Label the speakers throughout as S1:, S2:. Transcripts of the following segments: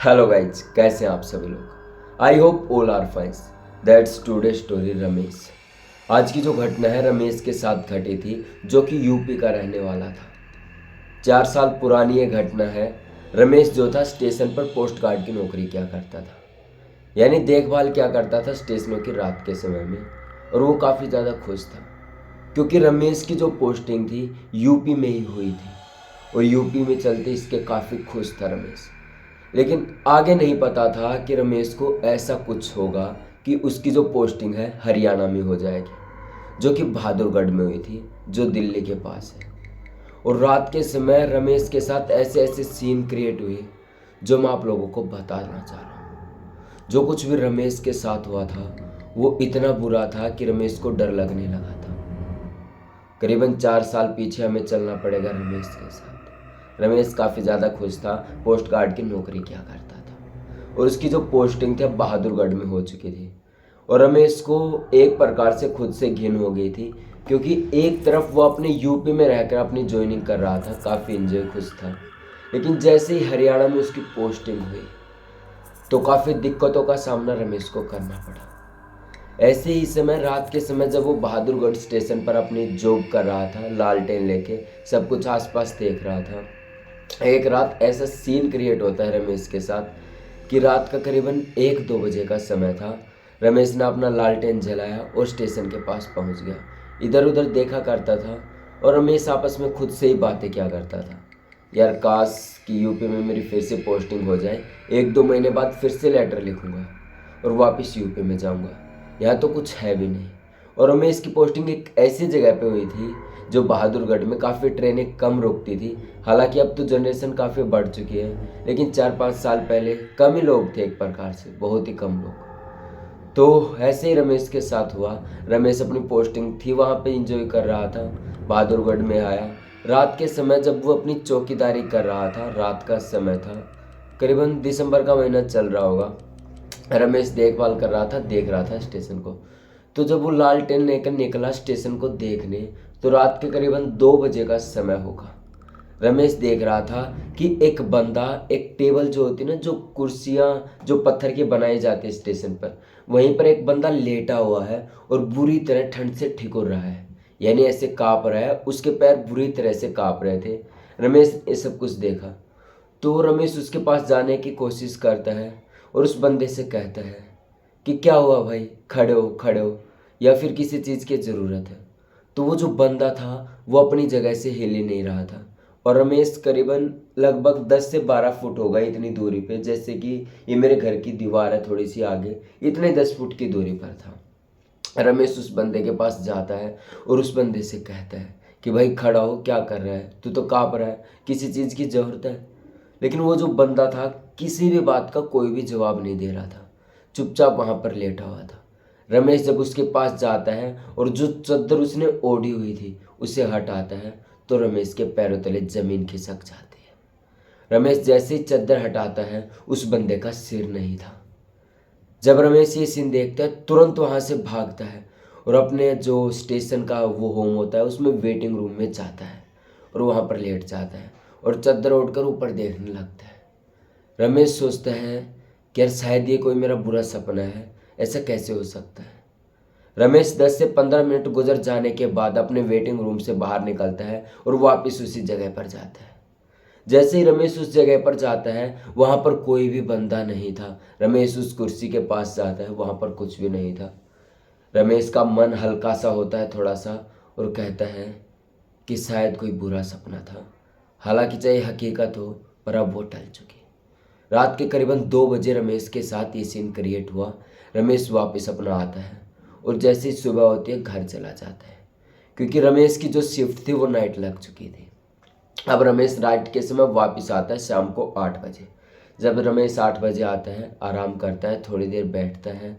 S1: Hello guys, कैसे हैं आप सभी लोग। I hope all are fines. That's today story Ramesh. आज की जो घटना है रमेश के साथ घटी थी, जो कि यूपी का रहने वाला था। 4 साल पुरानी ये घटना है। रमेश जो था स्टेशन पर पोस्ट गार्ड की नौकरी किया करता था, यानी देखभाल क्या करता था स्टेशनों की रात के समय में। और वो काफ़ी ज़्यादा खुश था क्योंकि रमेश की जो पोस्टिंग थी यूपी में ही हुई थी और यूपी में चलते इसके काफ़ी खुश था रमेश। लेकिन आगे नहीं पता था कि रमेश को ऐसा कुछ होगा कि उसकी जो पोस्टिंग है हरियाणा में हो जाएगी, जो कि बहादुरगढ़ में हुई थी, जो दिल्ली के पास है। और रात के समय रमेश के साथ ऐसे ऐसे सीन क्रिएट हुए जो मैं आप लोगों को बताना चाह रहा हूँ। जो कुछ भी रमेश के साथ हुआ था वो इतना बुरा था कि रमेश को डर लगने लगा था। करीबन 4 साल पीछे हमें चलना पड़ेगा रमेश के साथ। रमेश काफ़ी ज़्यादा खुश था, पोस्ट गार्ड की नौकरी किया करता था और उसकी जो पोस्टिंग थी बहादुरगढ़ में हो चुकी थी। और रमेश को एक प्रकार से खुद से घिन हो गई थी क्योंकि एक तरफ वो अपने यूपी में रहकर अपनी ज्वाइनिंग कर रहा था, काफ़ी इंजॉय खुश था। लेकिन जैसे ही हरियाणा में उसकी पोस्टिंग हुई तो काफ़ी दिक्कतों का सामना रमेश को करना पड़ा। ऐसे ही समय रात के समय जब वो बहादुरगढ़ स्टेशन पर अपनी जॉब कर रहा था, लालटेन लेके सब कुछ आसपास देख रहा था, एक रात ऐसा सीन क्रिएट होता है रमेश के साथ कि रात का करीबन 1-2 बजे का समय था। रमेश ने अपना लालटेन जलाया और स्टेशन के पास पहुंच गया। इधर उधर देखा करता था और रमेश आपस में खुद से ही बातें किया करता था, यार काश कि यूपी में मेरी फिर से पोस्टिंग हो जाए, 1-2 महीने बाद फिर से लेटर लिखूंगा और वापस यूपी में जाऊंगा। यहाँ तो कुछ है भी नहीं। और रमेश की पोस्टिंग एक ऐसी जगह पे हुई थी जो बहादुरगढ़ में काफ़ी ट्रेनें कम रुकती थी। हालांकि अब तो जनरेशन काफ़ी बढ़ चुकी है, लेकिन 4-5 साल पहले कम ही लोग थे, एक प्रकार से बहुत ही कम लोग। तो ऐसे ही रमेश के साथ हुआ। रमेश अपनी पोस्टिंग थी वहाँ पे इंजॉय कर रहा था। बहादुरगढ़ में आया रात के समय, जब वो अपनी चौकीदारी कर रहा था, रात का समय था, करीबन दिसंबर का महीना चल रहा होगा। रमेश देखभाल कर रहा था, देख रहा था स्टेशन को। तो जब वो लालटेन लेकर निकला स्टेशन को देखने, तो रात के करीबन 2 बजे का समय होगा। रमेश देख रहा था कि एक बंदा, एक टेबल जो होती है ना, जो कुर्सियाँ जो पत्थर की बनाई जाती है स्टेशन पर, वहीं पर एक बंदा लेटा हुआ है और बुरी तरह ठंड से ठिठुर रहा है, यानी ऐसे काँप रहा है, उसके पैर बुरी तरह से काँप रहे थे। रमेश ये सब कुछ देखा तो रमेश उसके पास जाने की कोशिश करता है और उस बंदे से कहता है कि क्या हुआ भाई, खड़े हो खड़े हो, या फिर किसी चीज़ की ज़रूरत है। तो वो जो बंदा था वो अपनी जगह से हिल ही नहीं रहा था। और रमेश करीबन लगभग 10 से 12 फुट होगा इतनी दूरी पे, जैसे कि ये मेरे घर की दीवार है थोड़ी सी आगे, इतने 10 फुट की दूरी पर था। रमेश उस बंदे के पास जाता है और उस बंदे से कहता है कि भाई खड़ा हो, क्या कर रहा है, तू तो काँप रहा है, किसी चीज़ की ज़रूरत है। लेकिन वो जो बंदा था किसी भी बात का कोई भी जवाब नहीं दे रहा था, चुपचाप वहाँ पर लेटा हुआ था। रमेश जब उसके पास जाता है और जो चद्दर उसने ओढ़ी हुई थी उसे हटाता है तो रमेश के पैरों तले ज़मीन खिसक जाती है। रमेश जैसे ही चद्दर हटाता है उस बंदे का सिर नहीं था। जब रमेश ये सीन देखता है तुरंत वहाँ से भागता है और अपने जो स्टेशन का वो होम होता है उसमें वेटिंग रूम में जाता है और वहाँ पर लेट जाता है और चद्दर ओढ़कर ऊपर देखने लगता है। रमेश सोचता है कि यार शायद ये कोई मेरा बुरा सपना है, ऐसा कैसे हो सकता है। रमेश 10 से 15 मिनट गुजर जाने के बाद अपने वेटिंग रूम से बाहर निकलता है और वापस उसी जगह पर जाता है। जैसे ही रमेश उस जगह पर जाता है वहाँ पर कोई भी बंदा नहीं था। रमेश उस कुर्सी के पास जाता है, वहाँ पर कुछ भी नहीं था। रमेश का मन हल्का सा होता है थोड़ा सा और कहता है कि शायद कोई बुरा सपना था। हालांकि चाहे हकीकत हो, पर अब वो टल चुकी। रात के करीबन 2 बजे रमेश के साथ ये सीन क्रिएट हुआ। रमेश वापस अपना आता है और जैसे ही सुबह होती है घर चला जाता है क्योंकि रमेश की जो शिफ्ट थी वो नाइट लग चुकी थी। अब रमेश रात के समय वापस आता है शाम को 8 बजे। जब रमेश 8 बजे आता है, आराम करता है, थोड़ी देर बैठता है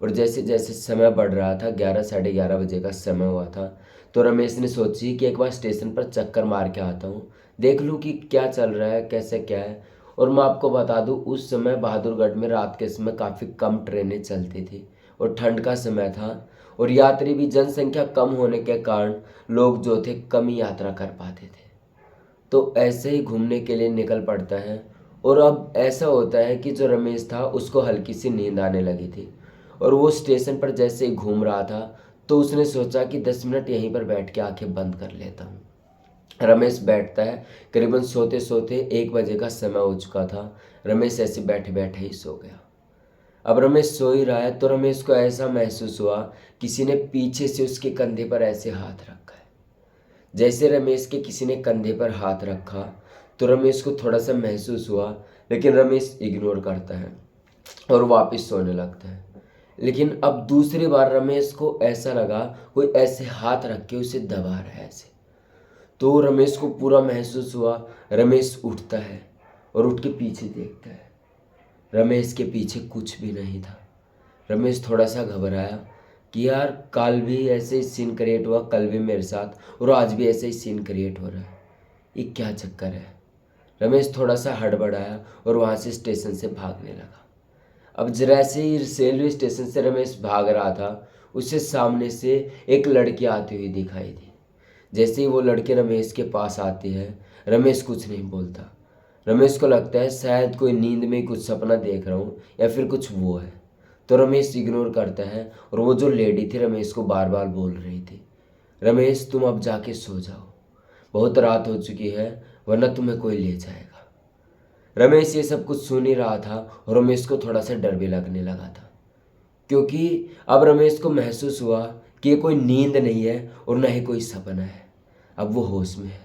S1: और जैसे जैसे समय बढ़ रहा था, 11 साढ़े 11 बजे का समय हुआ था, तो रमेश ने सोची कि एक बार स्टेशन पर चक्कर मार के आता हूँ, देख लूँ कि क्या चल रहा है, कैसे क्या है। और मैं आपको बता दूँ उस समय बहादुरगढ़ में रात के समय काफ़ी कम ट्रेनें चलती थी और ठंड का समय था और यात्री भी, जनसंख्या कम होने के कारण लोग जो थे कम ही यात्रा कर पाते थे। तो ऐसे ही घूमने के लिए निकल पड़ता है और अब ऐसा होता है कि जो रमेश था उसको हल्की सी नींद आने लगी थी, और वो स्टेशन पर जैसे ही घूम रहा था तो उसने सोचा कि 10 मिनट यहीं पर बैठ के आंखें बंद कर लेता हूँ। रमेश बैठता है। करीबन सोते सोते 1 बजे का समय हो चुका था। रमेश ऐसे बैठे बैठे ही सो गया। अब रमेश सो ही रहा है तो रमेश को ऐसा महसूस हुआ किसी ने पीछे से उसके कंधे पर ऐसे हाथ रखा है। जैसे रमेश के किसी ने कंधे पर हाथ रखा तो रमेश को थोड़ा सा महसूस हुआ, लेकिन रमेश इग्नोर करता है और वापस सोने लगता है। लेकिन अब दूसरी बार रमेश को ऐसा लगा कोई ऐसे हाथ रख के उसे दबा रहा है ऐसे। तो रमेश को पूरा महसूस हुआ। रमेश उठता है और उठ के पीछे देखता है। रमेश के पीछे कुछ भी नहीं था। रमेश थोड़ा सा घबराया कि यार कल भी ऐसे ही सीन क्रिएट हुआ, कल भी मेरे साथ, और आज भी ऐसे ही सीन क्रिएट हो रहा है। ये क्या चक्कर है। रमेश थोड़ा सा हड़बड़ाया और वहाँ से स्टेशन से भागने लगा। अब जरा से ही रेलवे स्टेशन से रमेश भाग रहा था, उससे सामने से एक लड़की आती हुई दिखाई दी। जैसे ही वो लड़के रमेश के पास आती है, रमेश कुछ नहीं बोलता। रमेश को लगता है शायद कोई नींद में कुछ सपना देख रहा हूँ या फिर कुछ वो है। तो रमेश इग्नोर करता है और वो जो लेडी थी रमेश को बार बार बोल रही थी, रमेश तुम अब जाके सो जाओ, बहुत रात हो चुकी है, वरना तुम्हें कोई ले जाएगा। रमेश ये सब कुछ सुन ही रहा था और रमेश को थोड़ा सा डर भी लगने लगा था, क्योंकि अब रमेश को महसूस हुआ कि ये कोई नींद नहीं है और न ही कोई सपना है। अब वो होश में है।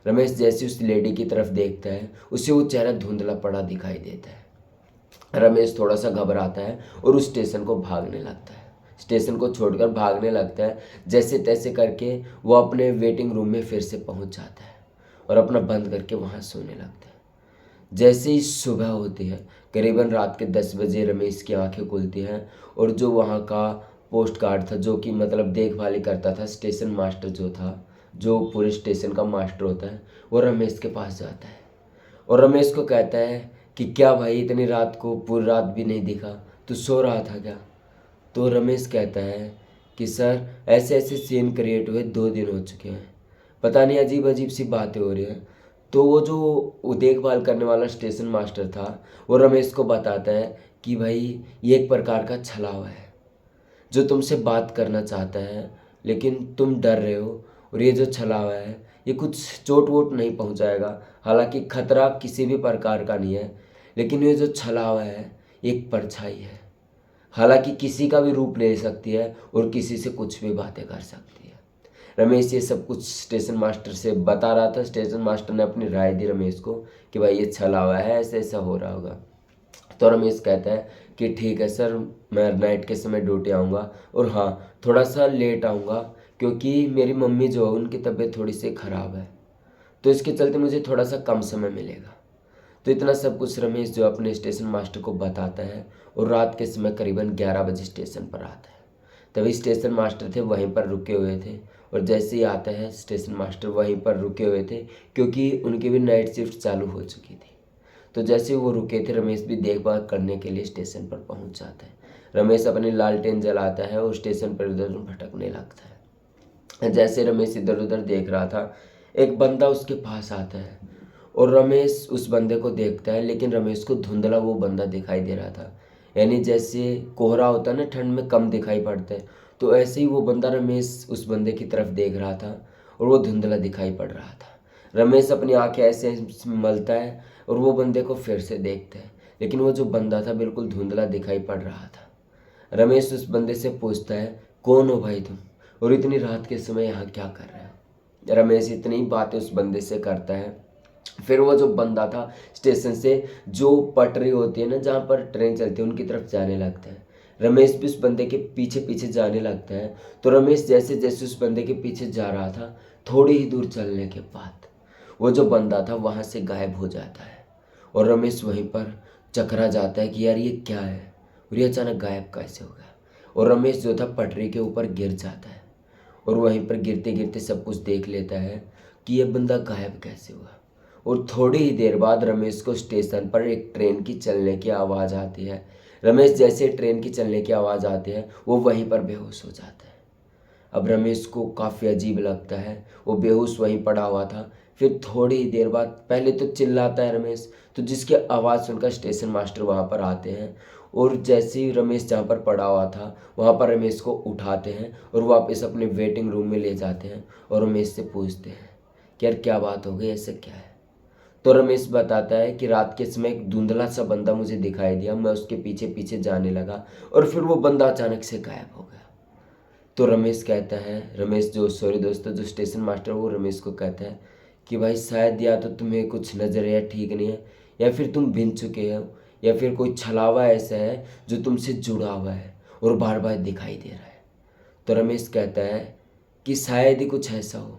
S1: रमेश जैसे उस लेडी की तरफ देखता है, उसे वो चेहरा धुंधला पड़ा दिखाई देता है। रमेश थोड़ा सा घबराता है और उस स्टेशन को भागने लगता है। स्टेशन को छोड़कर भागने लगता है। जैसे तैसे करके वो अपने वेटिंग रूम में फिर से पहुंच जाता है और अपना बंद करके वहां सोने लगता है। जैसे ही सुबह होती है, करीबन रात के 10 बजे रमेश की आंखें खुलती हैं और जो वहाँ का पोस्ट कार्ड था, जो कि मतलब देखभाल ही करता था, स्टेशन मास्टर जो था, जो पूरे स्टेशन का मास्टर होता है, वो रमेश के पास जाता है और रमेश को कहता है कि क्या भाई इतनी रात को पूरी रात भी नहीं दिखा, तू सो रहा था क्या। तो रमेश कहता है कि सर ऐसे ऐसे सीन क्रिएट हुए 2 दिन हो चुके हैं, पता नहीं अजीब अजीब सी बातें हो रही हैं। तो वो जो वो देखभाल करने वाला स्टेशन मास्टर था वो रमेश को बताता है कि भाई ये एक प्रकार का छलावा है जो तुमसे बात करना चाहता है, लेकिन तुम डर रहे हो, और ये जो छलावा है ये कुछ चोट वोट नहीं पहुंचाएगा, हालांकि खतरा किसी भी प्रकार का नहीं है, लेकिन ये जो छलावा है एक परछाई है, हालांकि किसी का भी रूप ले सकती है और किसी से कुछ भी बातें कर सकती है। रमेश ये सब कुछ स्टेशन मास्टर से बता रहा था। स्टेशन मास्टर ने अपनी राय दी रमेश को कि भाई ये छला हुआ है, ऐसे ऐसा हो रहा होगा। तो रमेश कहता है कि ठीक है सर, मैं नाइट के समय ड्यूटी आऊँगा, और हाँ थोड़ा सा लेट आऊँगा क्योंकि मेरी मम्मी जो है उनकी तबीयत थोड़ी सी ख़राब है, तो इसके चलते मुझे थोड़ा सा कम समय मिलेगा। तो इतना सब कुछ रमेश जो अपने स्टेशन मास्टर को बताता है और रात के समय करीबन 11 बजे स्टेशन पर आता है। तभी स्टेशन मास्टर थे वहीं पर रुके हुए थे, और जैसे ही आता है स्टेशन मास्टर वहीं पर रुके हुए थे क्योंकि उनकी भी नाइट शिफ्ट चालू हो चुकी थी। तो जैसे वो रुके थे रमेश भी देखभाल करने के लिए स्टेशन पर पहुंच जाता है। रमेश अपनी लालटेन जलाता है और स्टेशन पर इधर उधर भटकने लगता है। जैसे रमेश इधर उधर देख रहा था, एक बंदा उसके पास आता है और रमेश उस बंदे को देखता है, लेकिन रमेश को धुंधला वो बंदा दिखाई दे रहा था। यानी जैसे कोहरा होता है ना, ठंड में कम दिखाई पड़ता है, तो ऐसे ही वो बंदा रमेश उस बंदे की तरफ देख रहा था और वो धुंधला दिखाई पड़ रहा था। रमेश अपनी आंखें ऐसे मलता है और वो बंदे को फिर से देखता है, लेकिन वो जो बंदा था बिल्कुल धुंधला दिखाई पड़ रहा था। रमेश उस बंदे से पूछता है, कौन हो भाई तुम, और इतनी रात के समय यहाँ क्या कर रहे हो। रमेश इतनी बातें उस बंदे से करता है। फिर वो जो बंदा था स्टेशन से जो पटरी होती है ना जहाँ पर ट्रेन चलती है उनकी तरफ जाने लगता है। रमेश भी उस बंदे के पीछे पीछे जाने लगता है। तो रमेश जैसे जैसे उस बंदे के पीछे जा रहा था, थोड़ी ही दूर चलने के बाद वो जो बंदा था वहाँ से गायब हो जाता है और रमेश वहीं पर चकरा जाता है कि यार ये क्या है, और ये अचानक गायब कैसे हो गया। और रमेश जो था पटरी के ऊपर गिर जाता है और वहीं पर गिरते गिरते सब कुछ देख लेता है कि यह बंदा गायब कैसे हुआ। और थोड़ी ही देर बाद रमेश को स्टेशन पर एक ट्रेन की चलने की आवाज़ आती है। रमेश जैसे ट्रेन की चलने की आवाज़ आती है वो वहीं पर बेहोश हो जाता है। अब रमेश को काफ़ी अजीब लगता है, वो बेहोश वहीं पड़ा हुआ था। फिर थोड़ी ही देर बाद पहले तो चिल्लाता है रमेश, तो तो जिसकी आवाज़ सुनकर स्टेशन मास्टर वहाँ पर आते हैं और जैसे ही रमेश जहाँ पर पड़ा हुआ था वहाँ पर रमेश को उठाते हैं और वापस अपने वेटिंग रूम में ले जाते हैं और रमेश से पूछते हैं कि यार क्या बात हो गई, ऐसा क्या है। तो रमेश बताता है कि रात के समय एक धुंधला सा बंदा मुझे दिखाई दिया, मैं उसके पीछे पीछे जाने लगा और फिर वो बंदा अचानक से गायब हो गया। तो रमेश कहता है, रमेश जो सॉरी दोस्तों जो स्टेशन मास्टर वो रमेश को कहता है कि भाई शायद या तो तुम्हें कुछ नज़र या ठीक नहीं है या फिर तुम भिन चुके हो या फिर कोई छलावा ऐसा है जो तुमसे जुड़ा हुआ है और बार बार दिखाई दे रहा है। तो रमेश कहता है कि शायद ही कुछ ऐसा हो।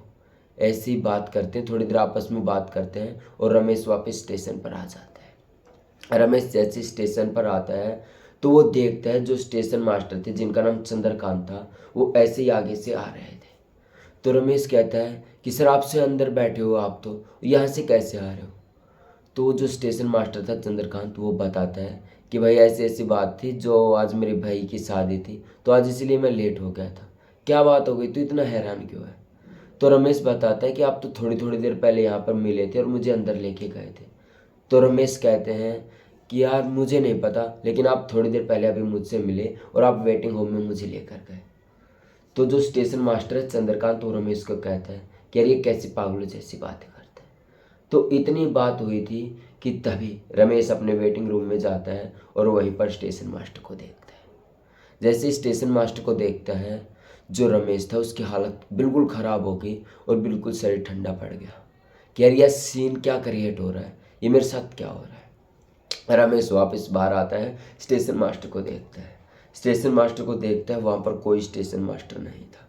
S1: ऐसी बात करते हैं, थोड़ी देर आपस में बात करते हैं और रमेश वापस स्टेशन पर आ जाता है। रमेश जैसे स्टेशन पर आता है तो वो देखता है जो स्टेशन मास्टर थे जिनका नाम चंद्रकांत था वो ऐसे ही आगे से आ रहे थे। तो रमेश कहता है कि सर आपसे अंदर बैठे हो, आप तो यहाँ से कैसे आ रहे हो। तो जो स्टेशन मास्टर था चंद्रकांत वो बताता है कि भाई ऐसी ऐसी बात थी, जो आज मेरे भाई की शादी थी तो आज इसलिए मैं लेट हो गया था। क्या बात हो गई, तो इतना हैरान क्यों है। तो रमेश बताता है कि आप तो थोड़ी थोड़ी देर पहले यहाँ पर मिले थे और मुझे अंदर लेके गए थे। तो रमेश कहते हैं कि यार मुझे नहीं पता, लेकिन आप थोड़ी देर पहले अभी मुझसे मिले और आप वेटिंग होम में मुझे लेकर गए। तो जो स्टेशन मास्टर है चंद्रकांत वो रमेश को कहता है कि यार ये कैसी पागलों जैसी बातें करते हैं। तो इतनी बात हुई थी कि तभी रमेश अपने वेटिंग रूम में जाता है और वहीं पर स्टेशन मास्टर को देखता है। जैसे ही स्टेशन मास्टर को देखता है जो रमेश था उसकी हालत बिल्कुल ख़राब हो गई और बिल्कुल शरीर ठंडा पड़ गया कि यार यह सीन क्या क्रिएट हो रहा है, ये मेरे साथ क्या हो रहा है। रमेश वापस बाहर आता है, स्टेशन मास्टर को देखता है। स्टेशन मास्टर को देखता है, वहाँ पर कोई स्टेशन मास्टर नहीं था।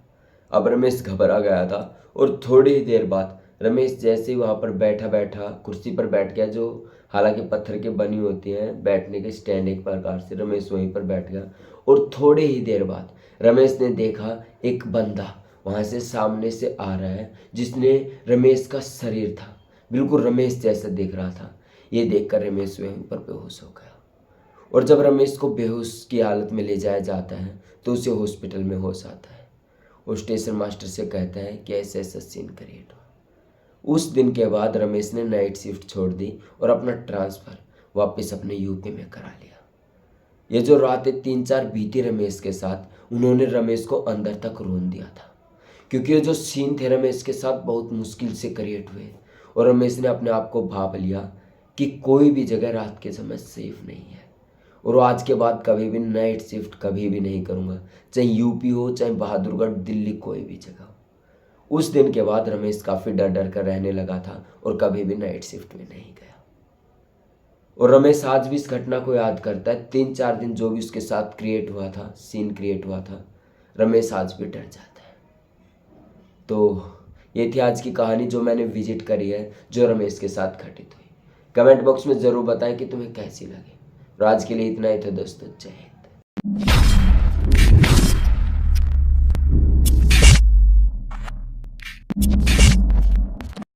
S1: अब रमेश घबरा गया था और थोड़ी ही देर बाद रमेश जैसे ही वहाँ पर बैठा बैठा कुर्सी पर बैठ गया, जो हालांकि पत्थर की बनी होती हैं बैठने के स्टैंड एक प्रकार से, रमेश वहीं पर बैठ गया। और थोड़ी ही देर बाद रमेश ने देखा एक बंदा वहाँ से सामने से आ रहा है जिसने रमेश का शरीर था, बिल्कुल रमेश जैसा दिख रहा था। ये देखकर रमेश वहीं पर बेहोश हो गया और जब रमेश को बेहोश की हालत में ले जाया जाता है तो उसे हॉस्पिटल में होश आता है। वो स्टेशन मास्टर से कहता है कि ऐसा ऐसा सीन क्रिएट हुआ। उस दिन के बाद रमेश ने नाइट शिफ्ट छोड़ दी और अपना ट्रांसफ़र वापस अपने यूपी में करा लिया। ये जो रातें 3-4 बीती रमेश के साथ, उन्होंने रमेश को अंदर तक रोन दिया था, क्योंकि ये जो सीन थे रमेश के साथ बहुत मुश्किल से क्रिएट हुए और रमेश ने अपने आप को भाप लिया कि कोई भी जगह रात के समय सेफ नहीं है और आज के बाद कभी भी नाइट शिफ्ट कभी भी नहीं करूँगा, चाहे यूपी हो चाहे बहादुरगढ़ दिल्ली कोई भी जगह हो। उस दिन के बाद रमेश काफ़ी डर डर कर रहने लगा था और कभी भी नाइट शिफ्ट में नहीं गया। और रमेश आज भी इस घटना को याद करता है। 3-4 दिन जो भी उसके साथ क्रिएट हुआ था, सीन क्रिएट हुआ था, रमेश आज भी डर जाता है। तो ये थी आज की कहानी जो मैंने विजिट करी है, जो रमेश के साथ घटित हुई। कमेंट बॉक्स में ज़रूर बताएं कि तुम्हें कैसी लगी। और आज के लिए इतना ही था दोस्तों, जय हिंद।